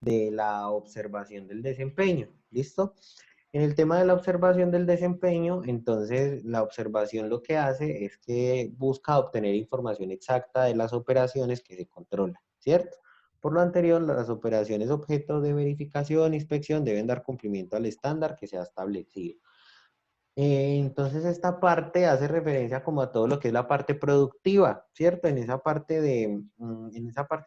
de la observación del desempeño. ¿Listo? En el tema de la observación del desempeño, entonces la observación lo que hace es que busca obtener información exacta de las operaciones que se controlan, ¿cierto? Por lo anterior, las operaciones objeto de verificación e inspección deben dar cumplimiento al estándar que se ha establecido. Entonces esta parte hace referencia como a todo lo que es la parte productiva, ¿cierto? En esa parte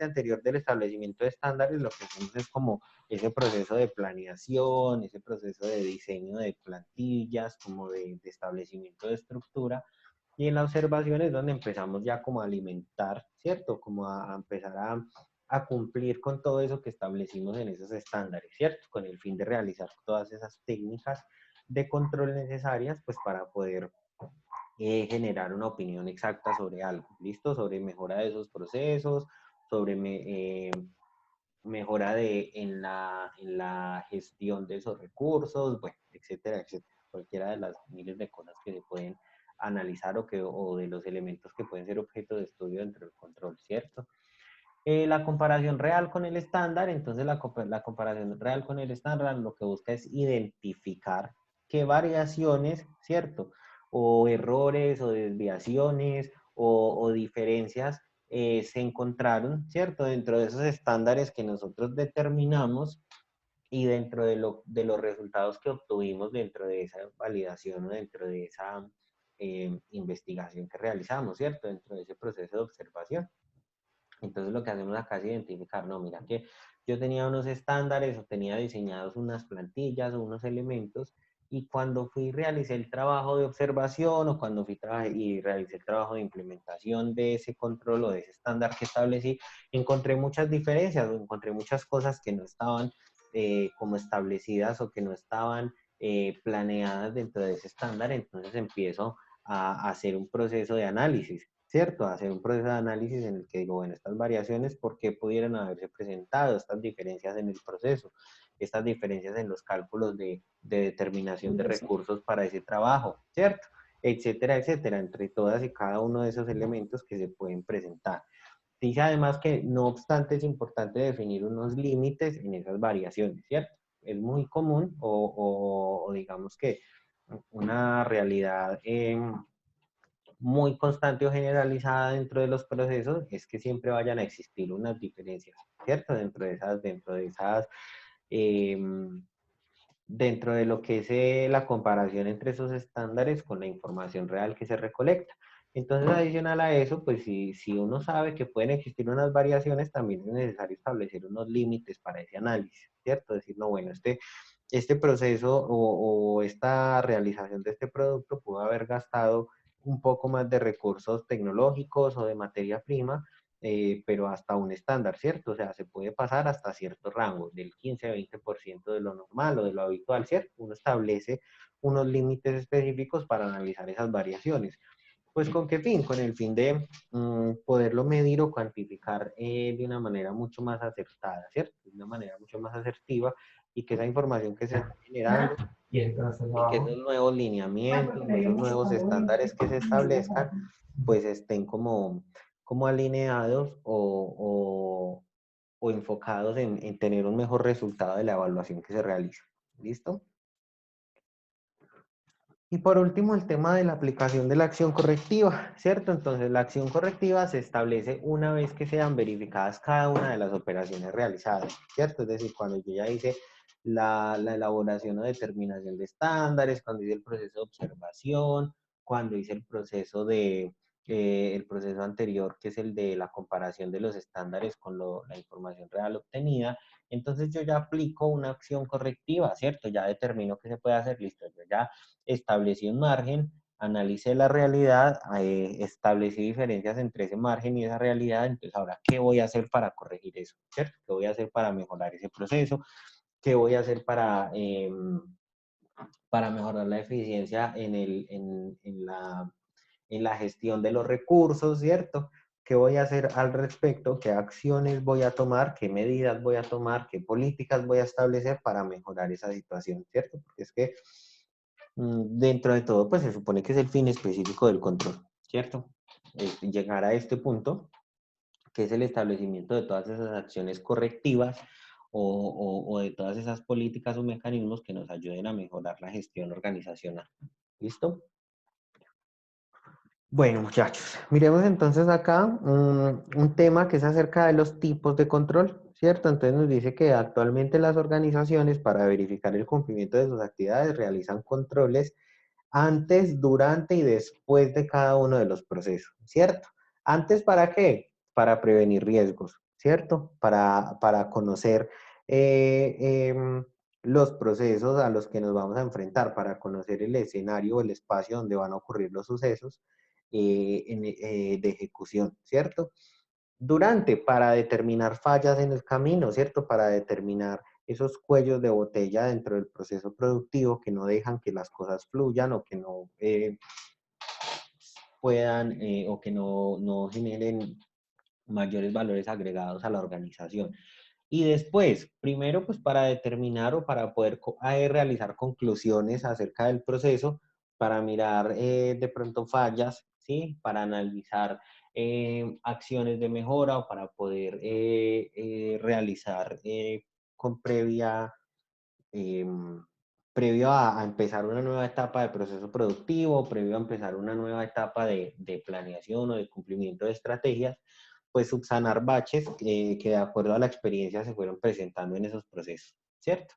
anterior del establecimiento de estándares, lo que hacemos es como ese proceso de planeación, ese proceso de diseño de plantillas, como de establecimiento de estructura, y en la observación es donde empezamos ya como a alimentar, ¿cierto? Como a empezar a cumplir con todo eso que establecimos en esos estándares, ¿cierto? Con el fin de realizar todas esas técnicas de control necesarias pues para poder generar una opinión exacta sobre algo, ¿listo? Sobre mejora de esos procesos, sobre mejora en la gestión de esos recursos, bueno, etcétera, etcétera. Cualquiera de las miles de cosas que se pueden analizar o de los elementos que pueden ser objeto de estudio dentro del control, ¿cierto? La comparación real con el estándar, entonces la comparación real con el estándar lo que busca es identificar qué variaciones, ¿cierto? O errores o desviaciones o diferencias se encontraron, ¿cierto? Dentro de esos estándares que nosotros determinamos y dentro de los resultados que obtuvimos dentro de esa validación o dentro de esa investigación que realizamos, ¿cierto? Dentro de ese proceso de observación. Entonces lo que hacemos acá es identificar, no, mira que yo tenía unos estándares o tenía diseñados unas plantillas o unos elementos y cuando fui y realicé el trabajo de observación o cuando fui y realicé el trabajo de implementación de ese control o de ese estándar que establecí, encontré muchas diferencias o encontré muchas cosas que no estaban como establecidas o que no estaban planeadas dentro de ese estándar, entonces empiezo a hacer un proceso de análisis. ¿Cierto? Hacer un proceso de análisis en el que digo, bueno, estas variaciones, ¿por qué pudieran haberse presentado? Estas diferencias en el proceso, estas diferencias en los cálculos de determinación de recursos para ese trabajo, ¿cierto? Etcétera, etcétera, entre todas y cada uno de esos elementos que se pueden presentar. Dice además que, no obstante, es importante definir unos límites en esas variaciones, ¿cierto? Es muy común o digamos que una realidad muy constante o generalizada dentro de los procesos es que siempre vayan a existir unas diferencias, ¿cierto? Eh, dentro de lo que es la comparación entre esos estándares con la información real que se recolecta. Entonces, adicional a eso, pues si uno sabe que pueden existir unas variaciones, también es necesario establecer unos límites para ese análisis, ¿cierto? Decir, no, bueno, este proceso o esta realización de este producto pudo haber gastado un poco más de recursos tecnológicos o de materia prima, pero hasta un estándar, ¿cierto? O sea, se puede pasar hasta cierto rango, del 15-20% de lo normal o de lo habitual, ¿cierto? Uno establece unos límites específicos para analizar esas variaciones. Pues ¿con qué fin? Con el fin de poderlo medir o cuantificar de una manera mucho más acertada, ¿cierto? De una manera mucho más asertiva y que esa información que se está generando y que esos nuevos lineamientos, esos nuevos estándares que se establezcan, pues estén como alineados o enfocados en tener un mejor resultado de la evaluación que se realiza. ¿Listo? Y por último, el tema de la aplicación de la acción correctiva, ¿cierto? Entonces, la acción correctiva se establece una vez que sean verificadas cada una de las operaciones realizadas, ¿cierto? Es decir, cuando yo ya hice la elaboración o determinación de estándares, cuando hice el proceso de observación, cuando hice el proceso anterior, que es el de la comparación de los estándares con la información real obtenida, entonces yo ya aplico una acción correctiva, ¿cierto? Ya determino qué se puede hacer, listo, yo ya establecí un margen, analicé la realidad, establecí diferencias entre ese margen y esa realidad, entonces ahora, ¿qué voy a hacer para corregir eso? ¿Cierto? ¿Qué voy a hacer para mejorar ese proceso? ¿Qué voy a hacer para mejorar la eficiencia en la gestión de los recursos, ¿cierto? ¿Qué voy a hacer al respecto? ¿Qué acciones voy a tomar? ¿Qué medidas voy a tomar? ¿Qué políticas voy a establecer para mejorar esa situación, ¿cierto? Porque es que dentro de todo, pues se supone que es el fin específico del control, ¿cierto? Llegar a este punto, que es el establecimiento de todas esas acciones correctivas o de todas esas políticas o mecanismos que nos ayuden a mejorar la gestión organizacional. ¿Listo? Bueno, muchachos, miremos entonces acá un tema que es acerca de los tipos de control, ¿cierto? Entonces nos dice que actualmente las organizaciones para verificar el cumplimiento de sus actividades realizan controles antes, durante y después de cada uno de los procesos, ¿cierto? Antes, ¿para qué? Para prevenir riesgos, ¿cierto? Para conocer los procesos a los que nos vamos a enfrentar, para conocer el escenario o el espacio donde van a ocurrir los sucesos de ejecución, ¿cierto? Durante, para determinar fallas en el camino, ¿cierto? Para determinar esos cuellos de botella dentro del proceso productivo que no dejan que las cosas fluyan o que no puedan o que no generen mayores valores agregados a la organización. Y después, primero, pues para determinar o para poder realizar conclusiones acerca del proceso, para mirar de pronto fallas, ¿sí? Para analizar acciones de mejora o para poder realizar con eh, previo a empezar una nueva etapa de proceso productivo, previo a empezar una nueva etapa de planeación o de cumplimiento de estrategias, pues subsanar baches que de acuerdo a la experiencia se fueron presentando en esos procesos, ¿cierto?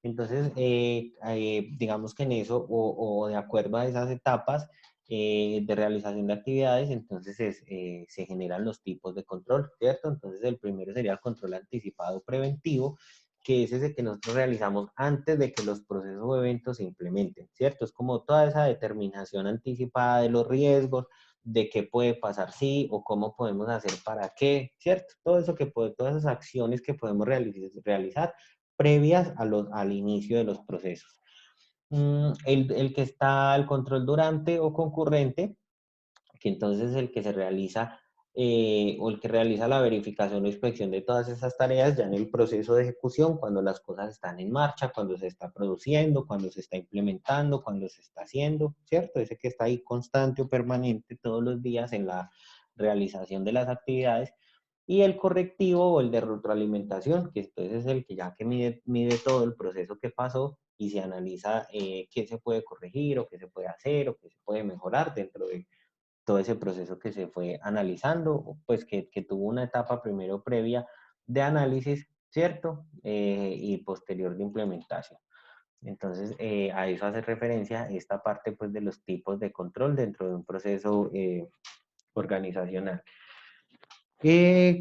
Entonces, digamos que en eso, o de acuerdo a esas etapas de realización de actividades, entonces se generan los tipos de control, ¿cierto? Entonces, el primero sería el control anticipado preventivo, que es ese que nosotros realizamos antes de que los procesos o eventos se implementen, ¿cierto? Es como toda esa determinación anticipada de los riesgos, de qué puede pasar sí o cómo podemos hacer para qué, ¿cierto? Todo eso todas esas acciones que podemos realizar previas al inicio de los procesos. El que está el control durante o concurrente, que entonces es el que se realiza o el que realiza la verificación o inspección de todas esas tareas ya en el proceso de ejecución, cuando las cosas están en marcha, cuando se está produciendo, cuando se está implementando, cuando se está haciendo, ¿cierto? Ese que está ahí constante o permanente todos los días en la realización de las actividades. Y el correctivo o el de retroalimentación, que entonces es el que ya que mide todo el proceso que pasó y se analiza qué se puede corregir o qué se puede hacer o qué se puede mejorar dentro de todo ese proceso que se fue analizando, pues que tuvo una etapa primero previa de análisis, ¿cierto? Y posterior de implementación. Entonces, a eso hace referencia esta parte pues, de los tipos de control dentro de un proceso organizacional.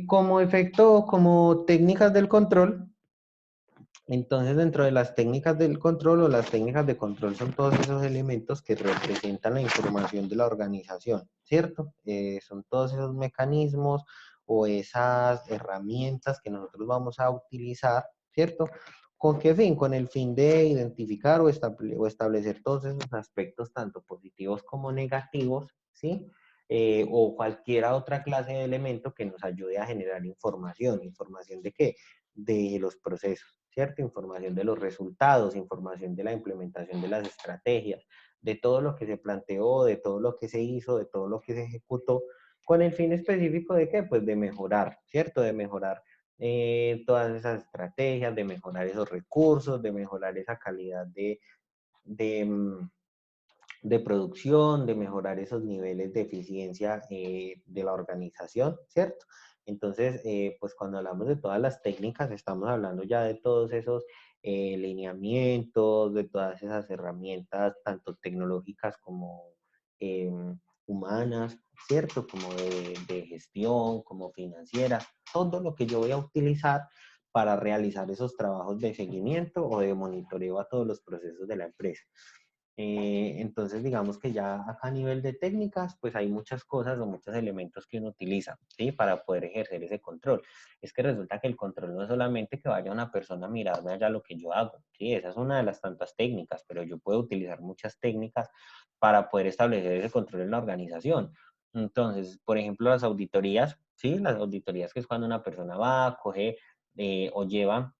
Como efecto, como técnicas del control, entonces dentro de las técnicas del control o las técnicas de control son todos esos elementos que representan la información de la organización, ¿cierto? Son todos esos mecanismos o esas herramientas que nosotros vamos a utilizar, ¿cierto? ¿Con qué fin? Con el fin de identificar o establecer todos esos aspectos, tanto positivos como negativos, ¿sí? O cualquier otra clase de elemento que nos ayude a generar información. ¿Información de qué? De los procesos, ¿cierto? Información de los resultados, información de la implementación de las estrategias, de todo lo que se planteó, de todo lo que se hizo, de todo lo que se ejecutó, con el fin específico de qué? Pues de mejorar, ¿cierto? De mejorar todas esas estrategias, de mejorar esos recursos, de mejorar esa calidad de, de producción, de mejorar esos niveles de eficiencia de la organización, ¿cierto? Entonces, pues cuando hablamos de todas las técnicas, estamos hablando ya de todos esos lineamientos, de todas esas herramientas, tanto tecnológicas como eh, humanas, ¿cierto? Como de gestión, como financieras, todo lo que yo voy a utilizar para realizar esos trabajos de seguimiento o de monitoreo a todos los procesos de la empresa. Entonces, digamos que ya acá a nivel de técnicas, pues hay muchas cosas o muchos elementos que uno utiliza, ¿sí? Para poder ejercer ese control. Es que resulta que el control no es solamente que vaya una persona a mirarme allá lo que yo hago, ¿sí? Esa es una de las tantas técnicas, pero yo puedo utilizar muchas técnicas para poder establecer ese control en la organización. Entonces, por ejemplo, las auditorías, ¿sí? Las auditorías que es cuando una persona va, coge o lleva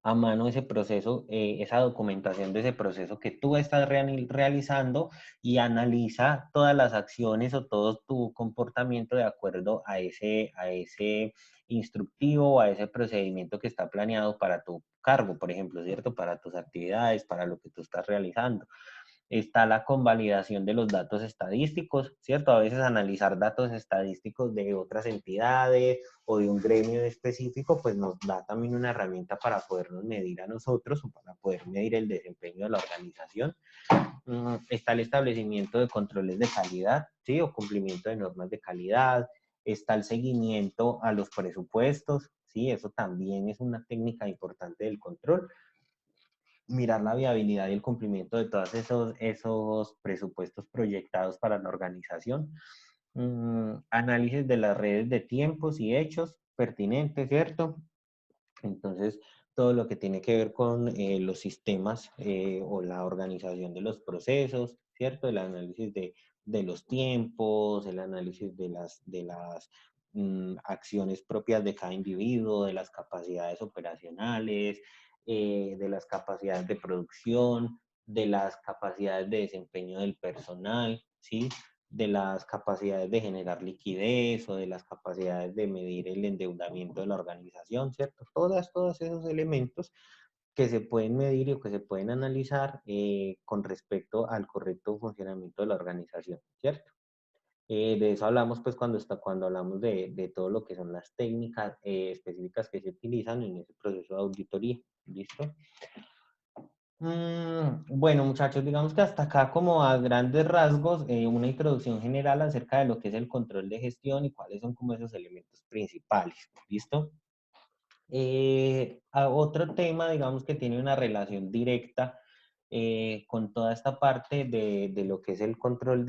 a mano ese proceso, esa documentación de ese proceso que tú estás realizando y analiza todas las acciones o todo tu comportamiento de acuerdo a ese instructivo o a ese procedimiento que está planeado para tu cargo, por ejemplo, ¿cierto? Para tus actividades, para lo que tú estás realizando. Está la convalidación de los datos estadísticos, ¿cierto? A veces analizar datos estadísticos de otras entidades o de un gremio específico, pues nos da también una herramienta para podernos medir a nosotros o para poder medir el desempeño de la organización. Está el establecimiento de controles de calidad, ¿sí? O cumplimiento de normas de calidad. Está el seguimiento a los presupuestos, ¿sí? Eso también es una técnica importante del control, mirar la viabilidad y el cumplimiento de todos esos presupuestos proyectados para la organización. Análisis de las redes de tiempos y hechos pertinentes, ¿cierto? Entonces, todo lo que tiene que ver con los sistemas o la organización de los procesos, ¿cierto? El análisis de los tiempos, el análisis de las acciones propias de cada individuo, de las capacidades operacionales, de las capacidades de producción, de las capacidades de desempeño del personal, ¿sí? De las capacidades de generar liquidez o de las capacidades de medir el endeudamiento de la organización, ¿cierto? Todos esos elementos que se pueden medir o que se pueden analizar con respecto al correcto funcionamiento de la organización, ¿cierto? De eso hablamos pues cuando hablamos de todo lo que son las técnicas específicas que se utilizan en ese proceso de auditoría, ¿listo? Bueno, muchachos, digamos que hasta acá como a grandes rasgos, una introducción general acerca de lo que es el control de gestión y cuáles son como esos elementos principales, ¿listo? A otro tema, digamos que tiene una relación directa con toda esta parte de lo que es el control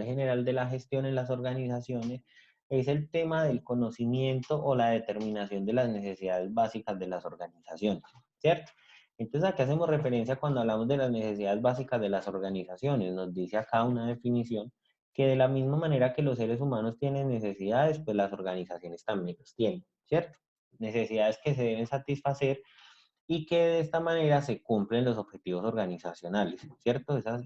general de la gestión en las organizaciones, es el tema del conocimiento o la determinación de las necesidades básicas de las organizaciones, ¿cierto? Entonces, ¿a qué hacemos referencia cuando hablamos de las necesidades básicas de las organizaciones? Nos dice acá una definición que de la misma manera que los seres humanos tienen necesidades, pues las organizaciones también los tienen, ¿cierto? Necesidades que se deben satisfacer y que de esta manera se cumplen los objetivos organizacionales, ¿cierto? Esas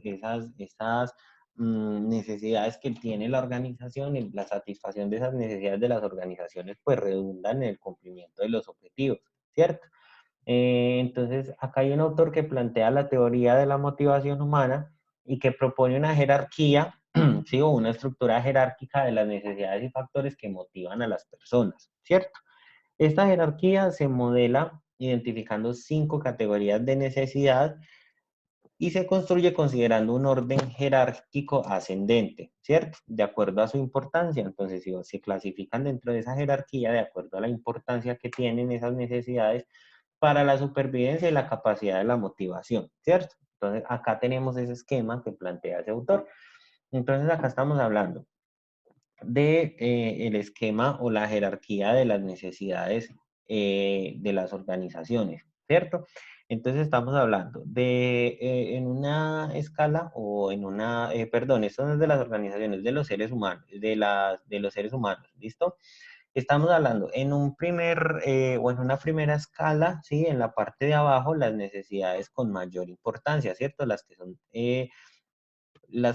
necesidades que tiene la organización, y la satisfacción de esas necesidades de las organizaciones, pues redundan en el cumplimiento de los objetivos, ¿cierto? Entonces, acá hay un autor que plantea la teoría de la motivación humana y que propone una jerarquía, ¿sí? O una estructura jerárquica de las necesidades y factores que motivan a las personas, ¿cierto? Esta jerarquía se modela identificando 5 categorías de necesidad y se construye considerando un orden jerárquico ascendente, ¿cierto? De acuerdo a su importancia. Entonces, si se clasifican dentro de esa jerarquía de acuerdo a la importancia que tienen esas necesidades para la supervivencia y la capacidad de la motivación, ¿cierto? Entonces, acá tenemos ese esquema que plantea ese autor. Entonces, acá estamos hablando de el esquema o la jerarquía de las necesidades de las organizaciones, ¿cierto? Entonces estamos hablando de en una escala o en una, perdón, esto no es de las organizaciones, de los seres humanos, de los seres humanos, ¿listo? Estamos hablando en un primer o en una primera escala, ¿sí? En la parte de abajo, las necesidades con mayor importancia, ¿cierto? Las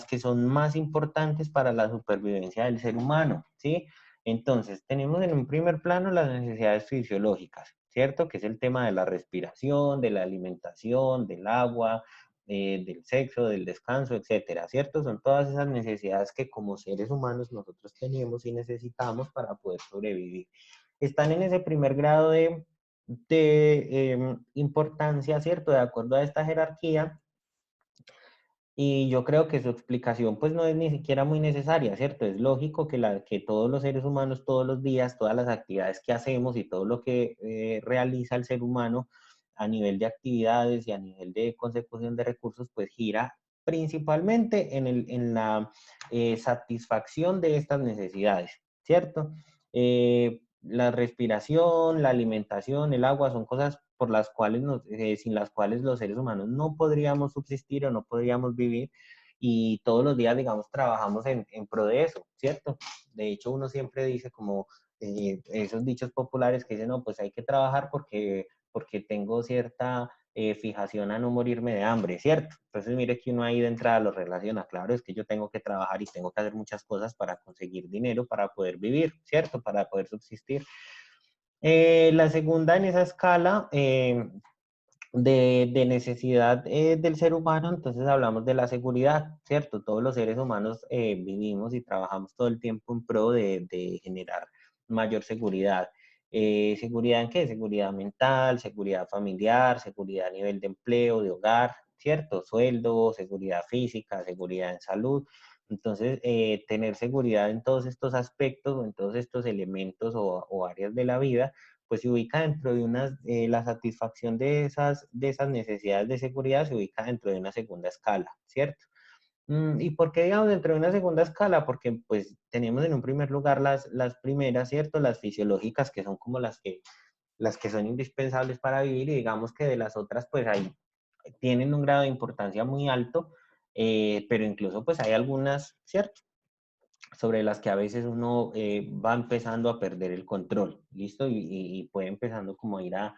que son más importantes para la supervivencia del ser humano, ¿sí? Entonces, tenemos en un primer plano las necesidades fisiológicas, ¿cierto? Que es el tema de la respiración, de la alimentación, del agua, del sexo, del descanso, etcétera, ¿cierto? Son todas esas necesidades que como seres humanos nosotros tenemos y necesitamos para poder sobrevivir. Están en ese primer grado de importancia, ¿cierto? De acuerdo a esta jerarquía, y yo creo que su explicación pues no es ni siquiera muy necesaria, ¿cierto? Es lógico que todos los seres humanos todos los días, todas las actividades que hacemos y todo lo que realiza el ser humano a nivel de actividades y a nivel de consecución de recursos, pues gira principalmente en la satisfacción de estas necesidades, ¿cierto? La respiración, la alimentación, el agua son cosas por las cuales sin las cuales los seres humanos no podríamos subsistir o no podríamos vivir y todos los días, digamos, trabajamos en pro de eso, ¿cierto? De hecho, uno siempre dice como esos dichos populares que dicen, no, pues hay que trabajar porque tengo cierta fijación a no morirme de hambre, ¿cierto? Entonces mire que uno ahí de entrada lo relaciona, claro, es que yo tengo que trabajar y tengo que hacer muchas cosas para conseguir dinero, para poder vivir, ¿cierto? Para poder subsistir. La segunda en esa escala de necesidad del ser humano, entonces hablamos de la seguridad, ¿cierto? Todos los seres humanos vivimos y trabajamos todo el tiempo en pro de generar mayor seguridad. ¿Seguridad en qué? Seguridad mental, seguridad familiar, seguridad a nivel de empleo, de hogar, ¿cierto? Sueldo, seguridad física, seguridad en salud. Entonces, tener seguridad en todos estos aspectos o en todos estos elementos o áreas de la vida pues se ubica dentro de la satisfacción de esas necesidades de seguridad se ubica dentro de una segunda escala, ¿cierto? ¿Y por qué digamos dentro de una segunda escala? Porque pues tenemos en un primer lugar las primeras, ¿cierto? Las fisiológicas, que son como las que son indispensables para vivir y digamos que de las otras pues ahí tienen un grado de importancia muy alto, pero incluso pues hay algunas, ¿cierto? Sobre las que a veces uno va empezando a perder el control, ¿listo? Y puede empezando como a ir a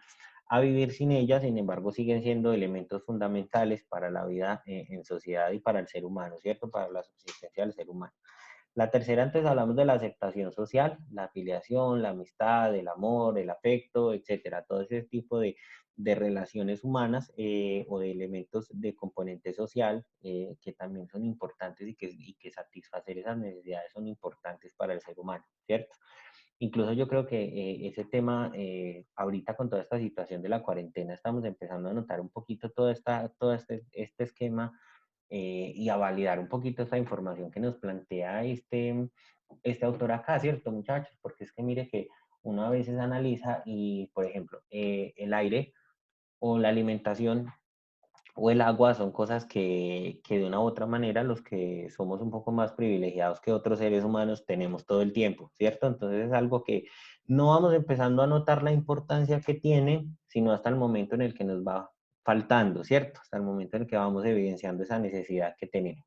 vivir sin ellas, sin embargo siguen siendo elementos fundamentales para la vida en sociedad y para el ser humano, ¿cierto? Para la subsistencia del ser humano. La tercera, entonces hablamos de la aceptación social, la afiliación, la amistad, el amor, el afecto, etcétera, todo ese tipo de relaciones humanas o de elementos de componente social que también son importantes y que satisfacer esas necesidades son importantes para el ser humano, ¿cierto? Incluso yo creo que ese tema, ahorita con toda esta situación de la cuarentena, estamos empezando a notar un poquito todo este esquema y a validar un poquito esta información que nos plantea este autor acá, ¿cierto, muchachos? Porque es que mire que uno a veces analiza y, por ejemplo, el aire o la alimentación o el agua son cosas que de una u otra manera los que somos un poco más privilegiados que otros seres humanos tenemos todo el tiempo, ¿cierto? Entonces es algo que no vamos empezando a notar la importancia que tiene, sino hasta el momento en el que nos va faltando, ¿cierto? Hasta el momento en el que vamos evidenciando esa necesidad que tenemos.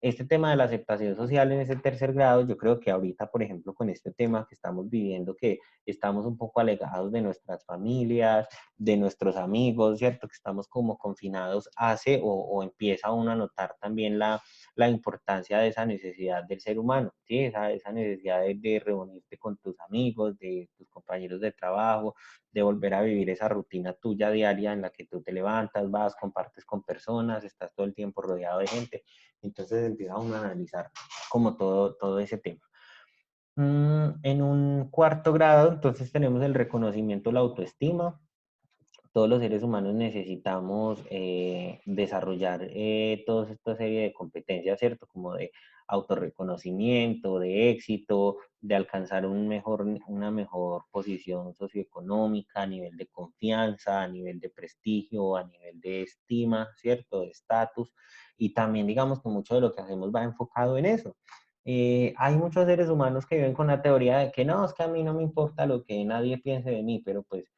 Este tema de la aceptación social en ese tercer grado, yo creo que ahorita, por ejemplo, con este tema que estamos viviendo, que estamos un poco alejados de nuestras familias, de nuestros amigos, ¿cierto? Que estamos como confinados, hace o empieza uno a notar también la importancia de esa necesidad del ser humano, ¿sí? Esa necesidad de reunirte con tus amigos, de tus compañeros de trabajo, de volver a vivir esa rutina tuya diaria en la que tú te levantas, vas, compartes con personas, estás todo el tiempo rodeado de gente. Entonces empieza uno a analizar como todo ese tema. En un cuarto grado, entonces tenemos el reconocimiento, la autoestima. Todos los seres humanos necesitamos desarrollar toda esta serie de competencias, ¿cierto? Como de autorreconocimiento, de éxito, de alcanzar una mejor posición socioeconómica, a nivel de confianza, a nivel de prestigio, a nivel de estima, ¿cierto? De estatus. Y también digamos que mucho de lo que hacemos va enfocado en eso. Hay muchos seres humanos que viven con la teoría de que no, es que a mí no me importa lo que nadie piense de mí, pero pues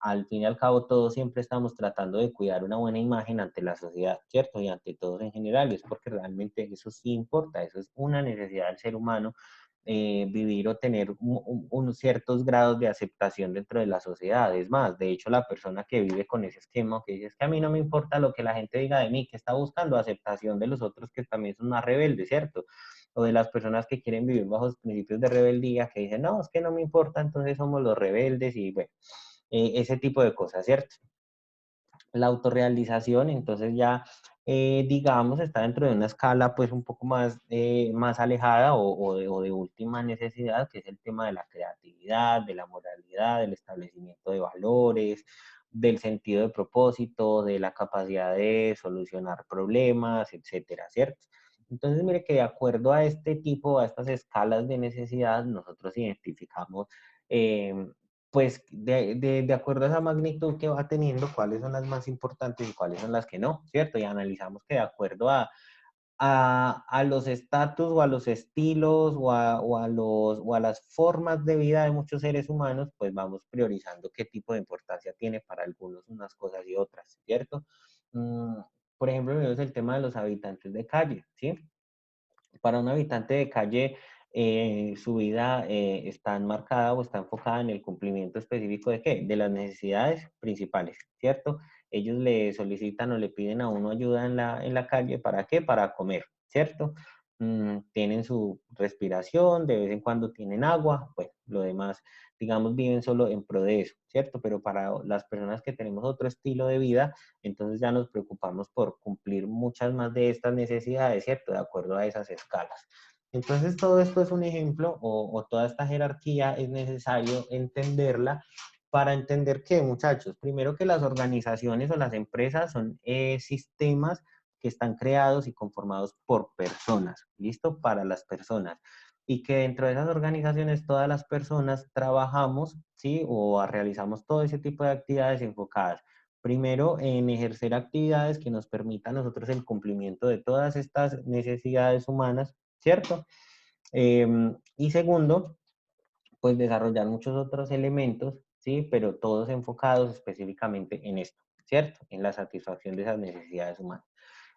al fin y al cabo todos siempre estamos tratando de cuidar una buena imagen ante la sociedad, ¿cierto? Y ante todos en general, es porque realmente eso sí importa, eso es una necesidad del ser humano, vivir o tener unos ciertos grados de aceptación dentro de la sociedad. Es más, de hecho, la persona que vive con ese esquema, que dice, es que a mí no me importa lo que la gente diga de mí, que está buscando aceptación de los otros que también son más rebeldes, ¿cierto? O de las personas que quieren vivir bajo los principios de rebeldía, que dicen, no, es que no me importa, entonces somos los rebeldes y bueno, ese tipo de cosas, ¿cierto? La autorrealización, entonces ya, digamos, está dentro de una escala pues un poco más alejada o de última necesidad, que es el tema de la creatividad, de la moralidad, del establecimiento de valores, del sentido de propósito, de la capacidad de solucionar problemas, etcétera, ¿cierto? Entonces, mire que de acuerdo a este tipo, a estas escalas de necesidad, nosotros identificamos eh, pues de acuerdo a esa magnitud que va teniendo, cuáles son las más importantes y cuáles son las que no, ¿cierto? Y analizamos que de acuerdo a los estatus o a los estilos o a las formas de vida de muchos seres humanos, pues vamos priorizando qué tipo de importancia tiene para algunos unas cosas y otras, ¿cierto? Mm, por ejemplo, vemos el tema de los habitantes de calle, ¿sí? Para un habitante de calle, su vida está enmarcada o está enfocada en el cumplimiento específico de qué? De las necesidades principales, ¿cierto? Ellos le solicitan o le piden a uno ayuda en la calle, ¿para qué? Para comer, ¿cierto? Tienen su respiración, de vez en cuando tienen agua, pues lo demás, digamos, viven solo en pro de eso, ¿cierto? Pero para las personas que tenemos otro estilo de vida, entonces ya nos preocupamos por cumplir muchas más de estas necesidades, ¿cierto? De acuerdo a esas escalas. Entonces todo esto es un ejemplo o toda esta jerarquía es necesario entenderla para entender que, muchachos, primero que las organizaciones o las empresas son sistemas que están creados y conformados por personas, ¿listo? Para las personas. Y que dentro de esas organizaciones todas las personas trabajamos, ¿sí? O realizamos todo ese tipo de actividades enfocadas. Primero, en ejercer actividades que nos permitan a nosotros el cumplimiento de todas estas necesidades humanas, ¿cierto? Y segundo, pues desarrollar muchos otros elementos, ¿sí? Pero todos enfocados específicamente en esto, ¿cierto? En la satisfacción de esas necesidades humanas.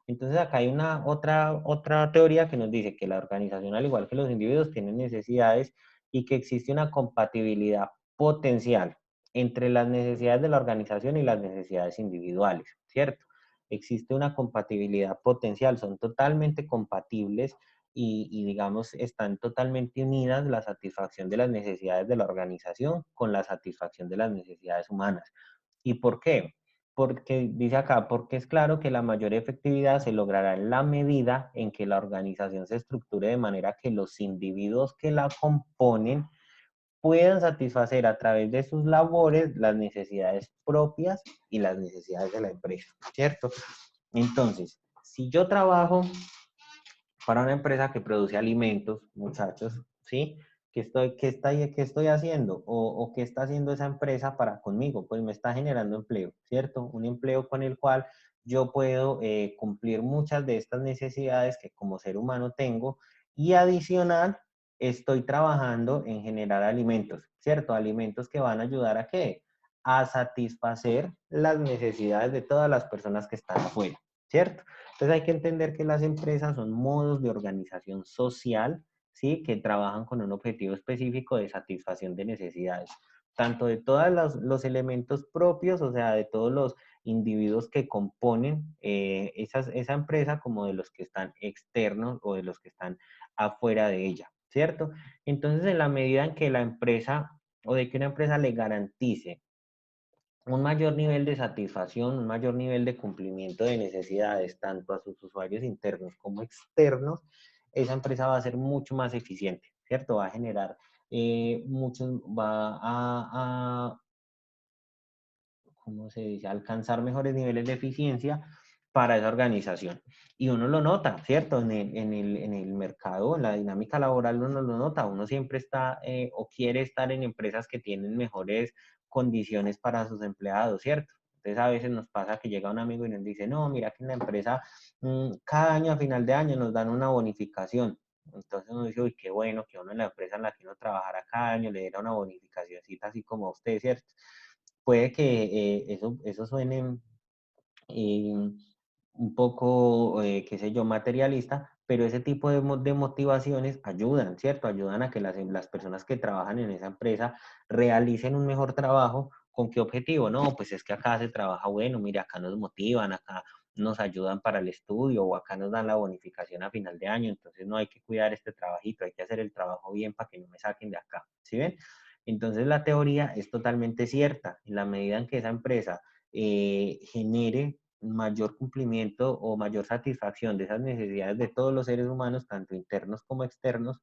Entonces acá hay una otra teoría que nos dice que la organización, al igual que los individuos, tienen necesidades y que existe una compatibilidad potencial entre las necesidades de la organización y las necesidades individuales, ¿cierto? Existe una compatibilidad potencial, son totalmente compatibles digamos, están totalmente unidas la satisfacción de las necesidades de la organización con la satisfacción de las necesidades humanas. ¿Y por qué? Porque dice acá, porque es claro que la mayor efectividad se logrará en la medida en que la organización se estructure de manera que los individuos que la componen puedan satisfacer a través de sus labores las necesidades propias y las necesidades de la empresa, ¿cierto? Entonces, si yo trabajo para una empresa que produce alimentos, muchachos, ¿sí? ¿Qué estoy haciendo? ¿O qué está haciendo esa empresa para conmigo? Pues me está generando empleo, ¿cierto? Un empleo con el cual yo puedo cumplir muchas de estas necesidades que como ser humano tengo y adicional estoy trabajando en generar alimentos, ¿cierto? Alimentos que van a ayudar a qué? A satisfacer las necesidades de todas las personas que están afuera, ¿cierto? Entonces hay que entender que las empresas son modos de organización social, ¿sí? Que trabajan con un objetivo específico de satisfacción de necesidades, tanto de todos los elementos propios, o sea, de todos los individuos que componen esa empresa, como de los que están externos o de los que están afuera de ella, ¿cierto? Entonces, en la medida en que la empresa o de que una empresa le garantice un mayor nivel de satisfacción, un mayor nivel de cumplimiento de necesidades, tanto a sus usuarios internos como externos, esa empresa va a ser mucho más eficiente, ¿cierto? Va a generar va ¿cómo se dice? Alcanzar mejores niveles de eficiencia para esa organización. Y uno lo nota, ¿cierto? En el mercado, en la dinámica laboral, uno lo nota. Uno siempre está o quiere estar en empresas que tienen mejores condiciones para sus empleados, ¿cierto? Entonces a veces nos pasa que llega un amigo y nos dice, no, mira que en la empresa cada año a final de año nos dan una bonificación. Entonces uno dice, uy, qué bueno que uno en la empresa en la que uno trabajara cada año le diera una bonificacióncita así como a usted, ¿cierto? Puede que eso suene eh, un poco, qué sé yo, materialista, pero ese tipo de motivaciones ayudan, ¿cierto? Ayudan a que las personas que trabajan en esa empresa realicen un mejor trabajo. ¿Con qué objetivo? No, pues es que acá se trabaja bueno, mire, acá nos motivan, acá nos ayudan para el estudio o acá nos dan la bonificación a final de año, entonces no hay que cuidar este trabajito, hay que hacer el trabajo bien para que no me saquen de acá, ¿sí ven? Entonces la teoría es totalmente cierta. En la medida en que esa empresa genere mayor cumplimiento o mayor satisfacción de esas necesidades de todos los seres humanos, tanto internos como externos,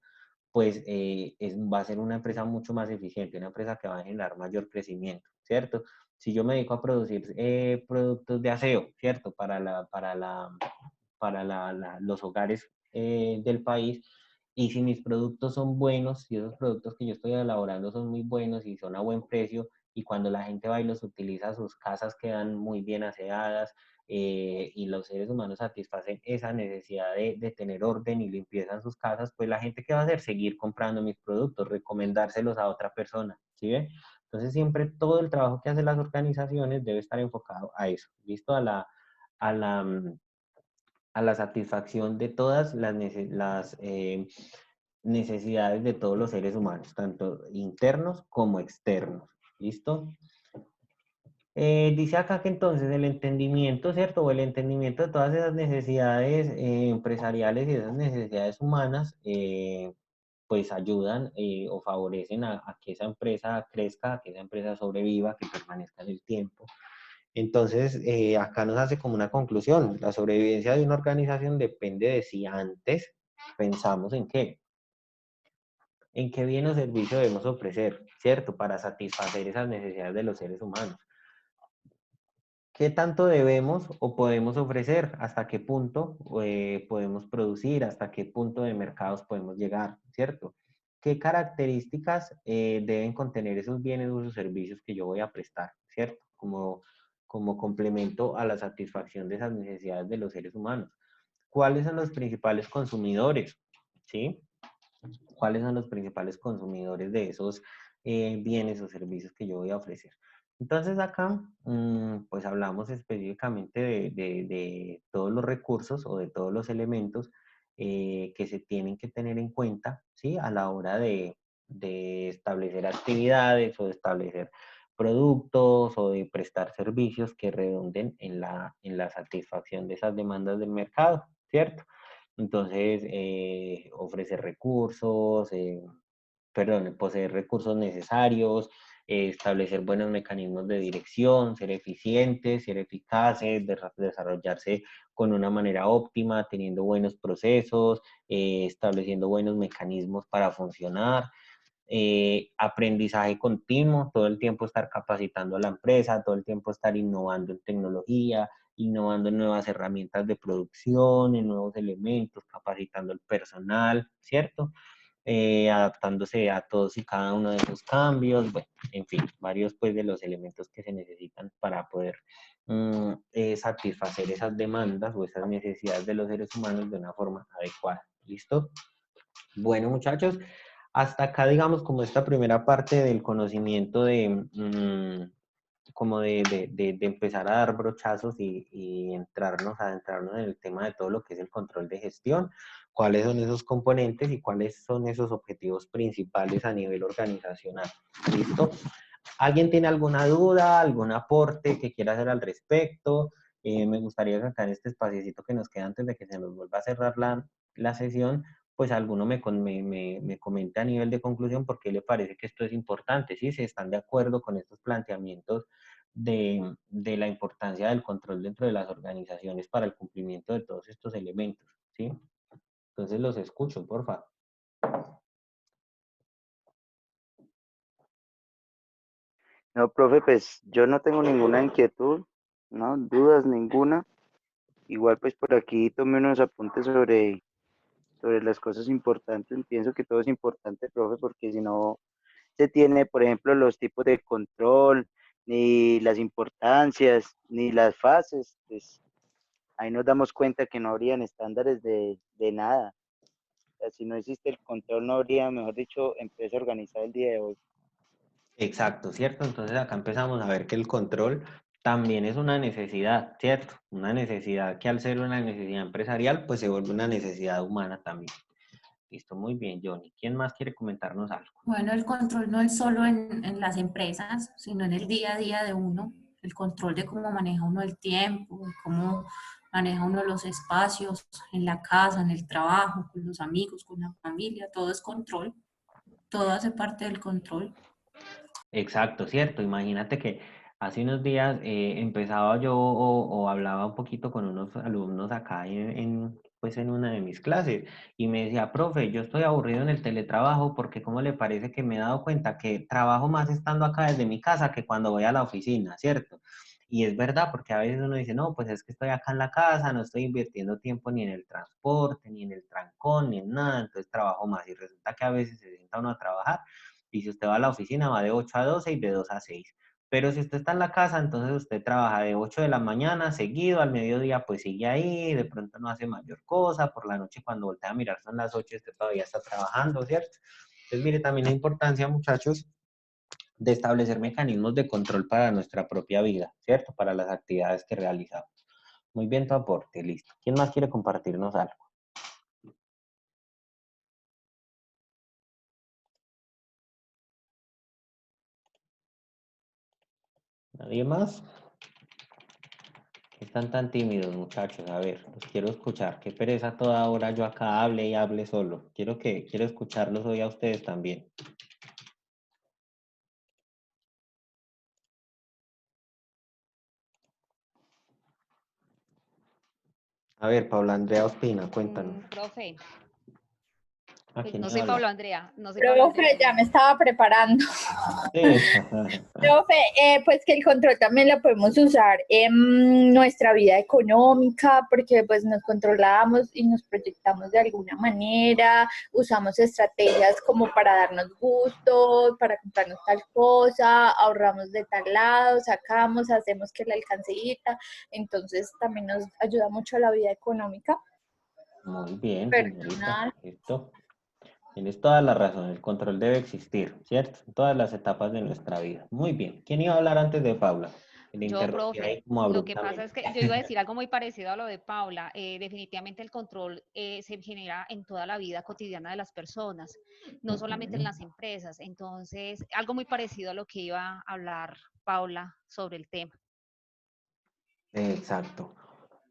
pues va a ser una empresa mucho más eficiente, una empresa que va a generar mayor crecimiento, ¿cierto? Si yo me dedico a producir productos de aseo, ¿cierto? Los hogares del país, y si mis productos son buenos, si esos productos que yo estoy elaborando son muy buenos y son a buen precio, y cuando la gente va y los utiliza, sus casas quedan muy bien aseadas, y los seres humanos satisfacen esa necesidad de tener orden y limpieza en sus casas, pues la gente, ¿qué va a hacer? Seguir comprando mis productos, recomendárselos a otra persona, ¿sí ven? Entonces siempre todo el trabajo que hacen las organizaciones debe estar enfocado a eso, ¿listo? A la, a la satisfacción de todas las necesidades de todos los seres humanos, tanto internos como externos. ¿Listo? Dice acá que entonces el entendimiento, ¿cierto? O el entendimiento de todas esas necesidades empresariales y esas necesidades humanas, pues ayudan o favorecen a que esa empresa crezca, a que esa empresa sobreviva, que permanezca en el tiempo. Entonces, acá nos hace como una conclusión. La sobrevivencia de una organización depende de si antes pensamos en qué bien o servicio debemos ofrecer, ¿cierto? Para satisfacer esas necesidades de los seres humanos. ¿Qué tanto debemos o podemos ofrecer? ¿Hasta qué punto podemos producir? ¿Hasta qué punto de mercados podemos llegar? ¿Cierto? ¿Qué características deben contener esos bienes o esos servicios que yo voy a prestar? ¿Cierto? Como complemento a la satisfacción de esas necesidades de los seres humanos. ¿Cuáles son los principales consumidores? ¿Sí? ¿Cuáles son los principales consumidores de esos bienes o servicios que yo voy a ofrecer? Entonces acá, pues hablamos específicamente de todos los recursos o de todos los elementos que se tienen que tener en cuenta, ¿sí? A la hora de establecer actividades o de establecer productos o de prestar servicios que redunden en la satisfacción de esas demandas del mercado, ¿cierto? Entonces, ofrecer recursos, perdón, poseer recursos necesarios, establecer buenos mecanismos de dirección, ser eficientes, ser eficaces, desarrollarse con una manera óptima, teniendo buenos procesos, estableciendo buenos mecanismos para funcionar, aprendizaje continuo, todo el tiempo estar capacitando a la empresa, todo el tiempo estar innovando en tecnología, innovando en nuevas herramientas de producción, en nuevos elementos, capacitando al personal, ¿cierto? Adaptándose a todos y cada uno de esos cambios, bueno, en fin, varios pues de los elementos que se necesitan para poder satisfacer esas demandas o esas necesidades de los seres humanos de una forma adecuada. ¿Listo? Bueno, muchachos, hasta acá, digamos, como esta primera parte del conocimiento como de empezar a dar brochazos y adentrarnos en el tema de todo lo que es el control de gestión, cuáles son esos componentes y cuáles son esos objetivos principales a nivel organizacional. ¿Listo? ¿Alguien tiene alguna duda, algún aporte que quiera hacer al respecto? Me gustaría sacar este espaciocito que nos queda antes de que se nos vuelva a cerrar la sesión, pues alguno me comente a nivel de conclusión por qué le parece que esto es importante, ¿sí? Si están de acuerdo con estos planteamientos de la importancia del control dentro de las organizaciones para el cumplimiento de todos estos elementos, ¿sí? Entonces los escucho, por favor. No, profe, pues yo no tengo ninguna inquietud, no, dudas ninguna. Igual pues por aquí tomé unos apuntes sobre las cosas importantes. Pienso que todo es importante, profe, porque si no se tiene, por ejemplo, los tipos de control, ni las importancias, ni las fases, pues ahí nos damos cuenta que no habrían estándares de nada. O sea, si no existe el control, no habría, mejor dicho, empresa organizada el día de hoy. Exacto, ¿cierto? Entonces acá empezamos a ver que el control también es una necesidad, ¿cierto? Una necesidad que al ser una necesidad empresarial, pues se vuelve una necesidad humana también. Listo, muy bien, Johnny. ¿Quién más quiere comentarnos algo? Bueno, el control no es solo en las empresas, sino en el día a día de uno, el control de cómo maneja uno el tiempo, de cómo maneja uno los espacios en la casa, en el trabajo, con los amigos, con la familia, todo es control, todo hace parte del control. Exacto, cierto. Imagínate que hace unos días empezaba yo o hablaba un poquito con unos alumnos acá pues en una de mis clases y me decía, profe, yo estoy aburrido en el teletrabajo porque ¿cómo le parece que me he dado cuenta que trabajo más estando acá desde mi casa que cuando voy a la oficina, ¿cierto? Y es verdad, porque a veces uno dice, no, pues es que estoy acá en la casa, no estoy invirtiendo tiempo ni en el transporte, ni en el trancón, ni en nada, entonces trabajo más. Y resulta que a veces se sienta uno a trabajar y si usted va a la oficina, va de 8 a 12 y de 2 a 6. Pero si usted está en la casa, entonces usted trabaja de 8 de la mañana seguido, al mediodía pues sigue ahí, de pronto no hace mayor cosa, por la noche cuando voltea a mirar son las 8 y usted todavía está trabajando, ¿cierto? Entonces mire también la importancia, muchachos, de establecer mecanismos de control para nuestra propia vida, ¿cierto? Para las actividades que realizamos. Muy bien tu aporte, listo. ¿Quién más quiere compartirnos algo? ¿Nadie más? Están tan tímidos, muchachos. A ver, los quiero escuchar. Qué pereza toda hora yo acá hable y hable solo. Quiero escucharlos hoy a ustedes también. A ver, Paula Andrea Ospina, cuéntanos. Profe, ¿A pues quién no me soy habla? Pablo Andrea, no soy Pablo Andrea. Profe, ya me estaba preparando. Sí. Profe, pues que el control también lo podemos usar en nuestra vida económica, porque pues nos controlamos y nos proyectamos de alguna manera, usamos estrategias como para darnos gustos, para comprarnos tal cosa, ahorramos de tal lado, sacamos, hacemos que la alcancita, entonces también nos ayuda mucho a la vida económica Muy bien, señorita. personal. Listo. Tienes toda la razón. El control debe existir, ¿cierto? En todas las etapas de nuestra vida. Muy bien. ¿Quién iba a hablar antes de Paula? Que le Yo, interrumpí ahí profe, como lo que pasa es abruptamente. que yo iba a decir algo muy parecido a lo de Paula. Definitivamente el control se genera en toda la vida cotidiana de las personas, no solamente en Ujú. las empresas. Entonces, algo muy parecido a lo que iba a hablar Paula sobre el tema. Exacto.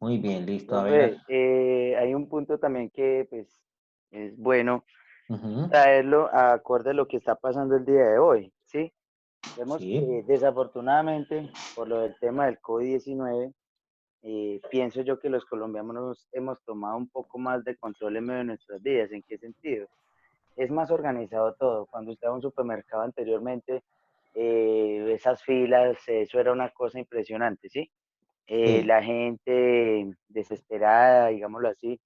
Muy bien, listo. A ver. Profe, hay un punto también que pues es bueno Ujú. traerlo a acorde a lo que está pasando el día de hoy, ¿sí? Vemos Sí. que desafortunadamente por lo del tema del COVID-19, pienso yo que los colombianos hemos tomado un poco más de control en medio de nuestras vidas. ¿En qué sentido? Es más organizado todo. Cuando usted va a un supermercado anteriormente, esas filas, eso era una cosa impresionante, ¿sí? Sí. La gente desesperada, digámoslo así,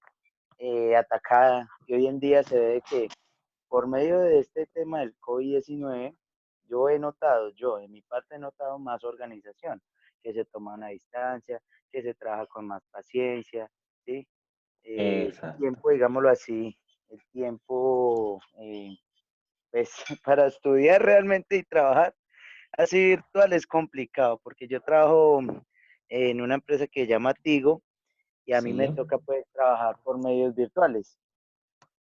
atacada. Y hoy en día se ve que por medio de este tema del COVID-19, yo en mi parte he notado más organización, que se toma una distancia, que se trabaja con más paciencia, ¿sí? El Exacto. tiempo, digámoslo así, el tiempo, pues para estudiar realmente y trabajar así virtual es complicado, porque yo trabajo en una empresa que se llama Tigo y a mí me Sí. toca pues trabajar por medios virtuales.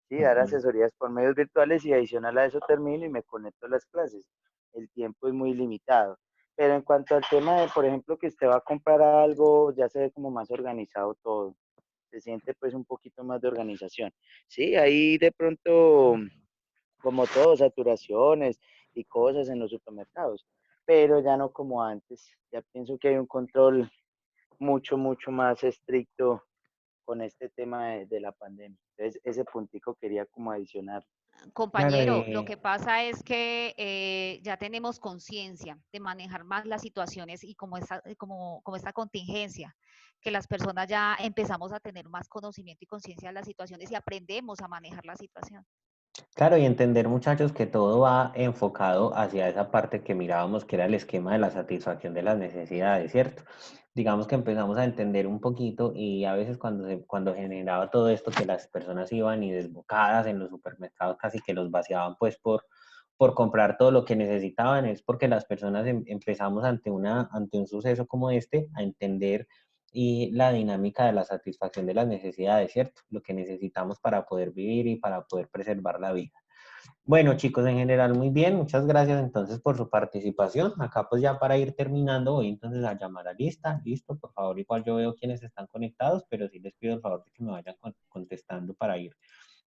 Sí, dar Ujú. asesorías por medios virtuales y adicional a eso termino y me conecto a las clases. El tiempo es muy limitado. Pero en cuanto al tema de, por ejemplo, que usted va a comprar algo, ya se ve como más organizado todo. Se siente pues un poquito más de organización. Sí, ahí de pronto, como todo, saturaciones y cosas en los supermercados, pero ya no como antes. Ya pienso que hay un control mucho más estricto con este tema de la pandemia. Entonces, ese puntico quería como adicionar. Claro, Compañero, lo que pasa es que ya tenemos conciencia de manejar más las situaciones y como esta contingencia, que las personas ya empezamos a tener más conocimiento y conciencia de las situaciones y aprendemos a manejar la situación. claro, y entender, muchachos, que todo va enfocado hacia esa parte que mirábamos, que era el esquema de la satisfacción de las necesidades, ¿cierto? Digamos que empezamos a entender un poquito y a veces cuando generaba todo esto, que las personas iban y desbocadas en los supermercados, casi que los vaciaban pues por comprar todo lo que necesitaban, es porque las personas empezamos ante un suceso como este a entender y la dinámica de la satisfacción de las necesidades, ¿cierto? Lo que necesitamos para poder vivir y para poder preservar la vida. Bueno, chicos, en general muy bien, muchas gracias entonces por su participación. Acá pues ya para ir terminando voy entonces a llamar a lista, listo, por favor, igual yo veo quiénes están conectados, pero sí les pido el favor de que me vayan contestando para ir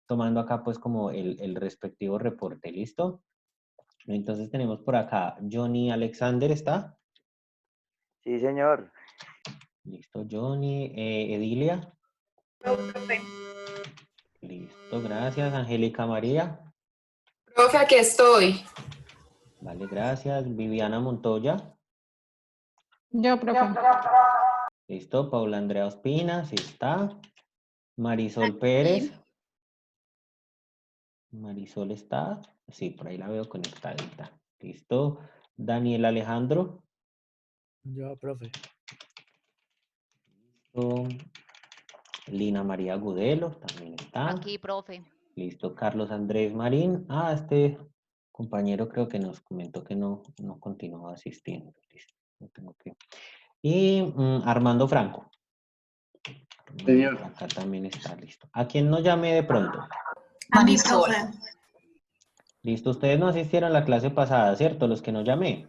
tomando acá pues como el respectivo reporte, ¿listo? Entonces tenemos por acá Johnny Alexander, ¿está? Sí, señor. Listo, Johnny. Edilia. Profe, Listo, gracias. Angélica María. Profe, aquí estoy. Vale, gracias. Viviana Montoya. Yo, profe. Listo, Paula Andrea Ospina, sí está. Marisol Pérez. aquí. Marisol está. Sí, por ahí la veo conectadita. Listo. Daniel Alejandro. Yo, profe. Listo. Lina María Gudelo, también está. Aquí, profe. Listo, Carlos Andrés Marín. Ah, este compañero creo que nos comentó que no continuó asistiendo. Listo, no tengo que... Y Armando Franco. Señor. Acá también está listo. ¿A quién no llamé de pronto? A mi Marisol. profe. Listo, ustedes no asistieron a la clase pasada, ¿cierto? Los que no llamé.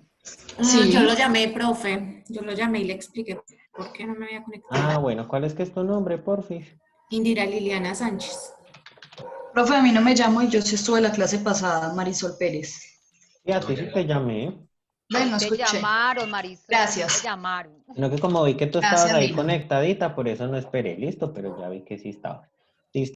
Sí. Yo lo llamé, profe. Yo lo llamé y le expliqué por qué no me había conectado. Ah, bueno, ¿cuál es que es tu nombre, porfis? Indira Liliana Sánchez. Profe, a mí no me llamo y yo sí estuve la clase pasada, Marisol Pérez. Sí, a ti sí te llamé. Ven, no Te escuché. llamaron, Marisol, sí Gracias. te llamaron. Sino que como vi que tú estabas Gracias, ahí Lina. conectadita, por eso no esperé, listo, pero ya vi que sí estabas. Listo.